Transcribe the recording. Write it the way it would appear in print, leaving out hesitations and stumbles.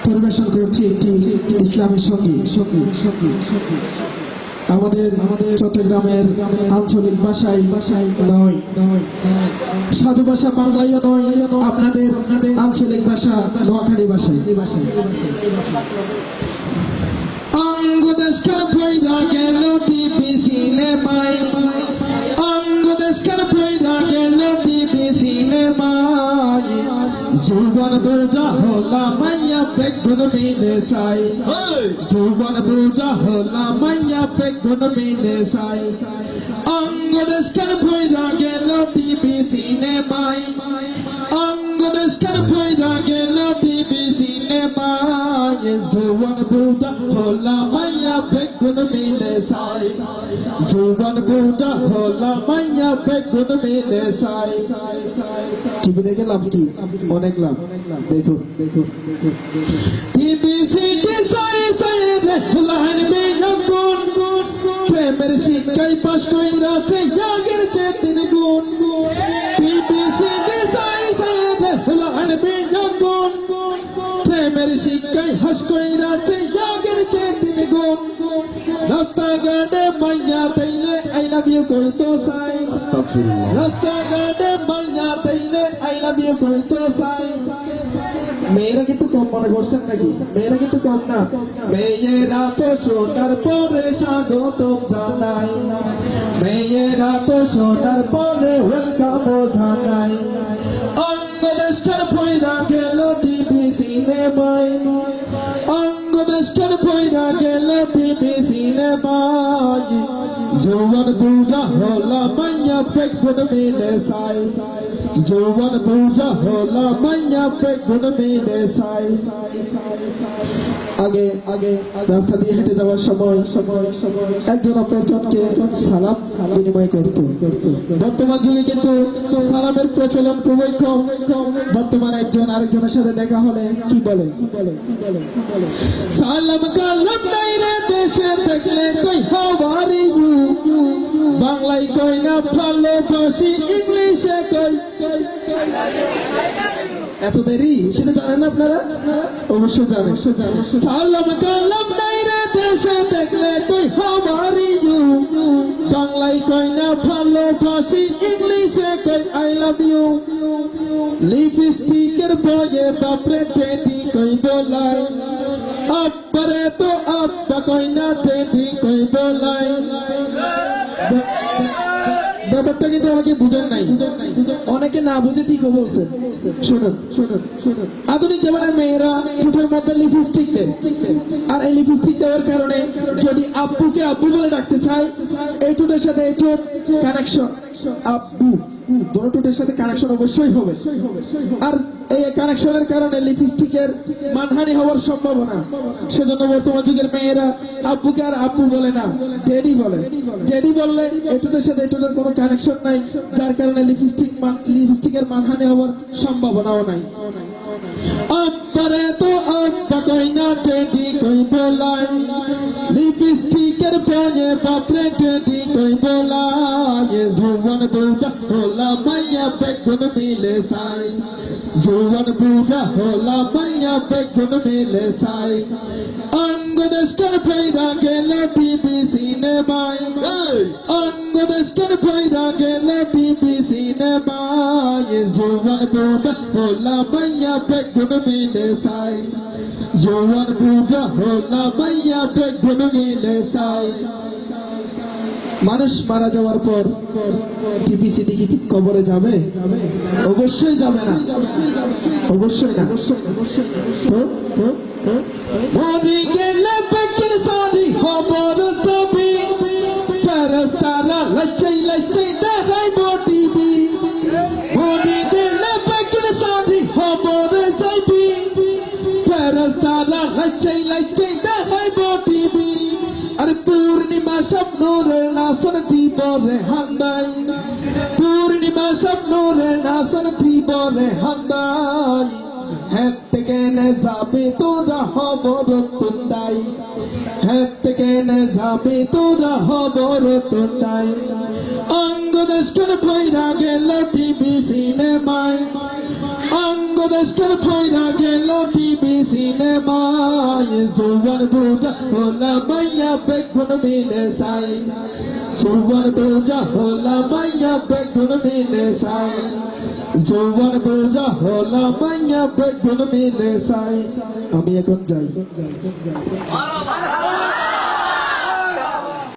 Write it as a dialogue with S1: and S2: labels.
S1: পরিবেশন করছি একটি ইসলামী সঙ্গীত। আমাদের চট্টগ্রামের আঞ্চলিক ভাষায় নয়, সাধু ভাষা বাংলাইও নয়, আপনাদের আঞ্চলিক ভাষা নোয়াখালী ভাষায়। অঙ্গদেশকার পয়দা গেল টিভি সিনেমায়, অঙ্গদেশকার পয়দা গেল টিভি সিনেমায়, যৌবন বুড়া হলা মাইয়া বেগুন মিলে সাই, যৌবন বুড়া হলা মাইয়া বেগুন মিলে সাই। অঙ্গদেশকার পয়দা গেল টিভি সিনেমায়, অঙ্গদেশকার পয়দা গেল টিভি সিনেমায়, যৌবন বুড়া হলা মাইয়া বেগুন মিলে সাই, যৌবন বুড়া হলা মাইয়া বেগুন মিলে সাই। টিভি দেখে লাভ কি? অনেক লাভ। দেখুন টিভি সিটি সাই সাই রে ফুলান বেগুন, প্রেমের শিক্ষায় পাশ কইরাছে আগের চেয়ে 3 গুণ। টিভি সিটি সাই সাই রে ফুলান বেগুন, প্রেমের শিক্ষায় হাস কইরাছে আগের চেয়ে 3 গুণ। রাস্তাঘাটে মাইয়া তাইলে আই লাভ ইউ কইতো সাই, রাস্তাঘাটে মাইয়া তাইলে আই লাভ ইউ কইতো সাই। মেয়েরা কিন্তু কম মনে করছেন নাকি? মেয়েরা কিন্তু কম না। মেয়েরা তো সোনার পরে স্বাগতম জানাই, মেয়েরা তো সোনার পরে ওয়েলকাম জানাই। অঙ্গদেশকার পয়দা গেল টিভি সিনেমায়, অঙ্গদেশকার পয়দা গেল টিভি সিনেমায়, যৌবন বুড়া হলা মাইয়া বেগুন মিলে সাই, যৌবন বুড়া হলা মাইয়া বেগুন মিলে সাই। আগে রাস্তা দিয়ে হেঁটে যাওয়ার সময় একজন অপরজনকে সালাম বিনিময় করত। বর্তমান যুগে কিন্তু সালামের প্রচলন খুবই কম। বর্তমানে একজন আরেকজনের সাথে দেখা হলে কি বলে? সালাম কালাম নাই রে দেশে দেখলে কই হাউ আর ইউ, বাংলায় কই না ভালোবাসি, ইংলিশে কই। এত দেরি সেটা জানেন আপনারা? অবশ্যই জানেন। সালাম কালাম নাই রে দেশে দেখলে কই হাউ আর ইউ, বাংলায় কই না ভালোবাসি, ইংলিশে কই আই লাভ ইউ। লিপস্টিকের বয়ে বাপরে টেডি কই বলাই, আব্বারে তো আব্বা কই না টেডি কই বলাই। ব্যাপারটা কিন্তু আমাকে বুঝেন নাই, অনেকে না বুঝে ঠিকও বলছে। শুনুন, আধুনিক জামানার মেয়েরা ঠোঁটের মধ্যে লিপস্টিক দেয়, আর এই লিপস্টিক দেওয়ার কারণে যদি আব্বুকে আব্বু বলে ডাকতে চায়, এই ঠোঁটের সাথে এই ঠোঁট কানেকশন, আব্বু দুটো ঠোঁটের সাথে কানেকশন অবশ্যই হবে। আর এই কানেকশনের কারণে লিপস্টিকের মানহানি হওয়ার সম্ভাবনা। সেজন্য বর্তমান যুগের মেয়েরা আব্বুকে আর আব্বু বলে না, ড্যাডি বলে। ড্যাডি বললে এই ঠোঁটের সাথে এই ঠোঁটের কোনো কানেকশন নাই, যার কারণে লিপস্টিকের মানহানি হওয়ার সম্ভাবনাও নাই। আব্বারে তো আব্বা কই না টেডি কই বলাই, লিপস্টিকের বয়ে বাপরে টেডি কই বলাই, যৌবন বুড়া হলা মাইয়া বেগুন মিলে সাই, যৌবন বুড়া হলা মাইয়া বেগুন মিলে সাই। অঙ্গদেশকার পয়দা গেল টিভি সিনেমায়, অঙ্গদেশকার পয়দা গেল টিভি সিনেমায়, যৌবন বুড়া হলা মাইয়া বেগুন মিলে সাই, যৌবন বুড়া হলা মাইয়া বেগুন মিলে সাই। মানুষ মারা যাওয়ার পর টিভি সিটি কি কবরে যাবে? অবশ্যই যাবে না, অবশ্যই না। মরে গেলে বেকের সারি খবর ছবি, ফেরেশতারা লাচাই দেখাইব টিভি। মরে গেলে বেকের সারি খবর ছবি, ফেরেশতারা লাচাই দেখাইব টিভি। আর পূর্ণিমা স্বপ্নের নাসন দিব রে হান্দাই, পূর্ণিমা স্বপ্নের নাসন দিব রে হান্দাই। হেতে কেনে যাবে তোরা হবর তুন্দাই, হেতে কেনে যাবে তোরা হবর তুন্দাই। অঙ্গ দেশকাল ভৈরা গেল টিভি সিনেমায়, অঙ্গ দেশকাল ভৈরা গেল টিভি সিনেমায়, জোয়ান বুড়া হলা মাইয়া বেগুন মিলে সাই, জোয়ান বুড়া হলা মাইয়া বেগুন মিলে সাই, জোয়ান বুড়া হলা মাইয়া বেগুন মিলে সাই। আমি এখন যাই।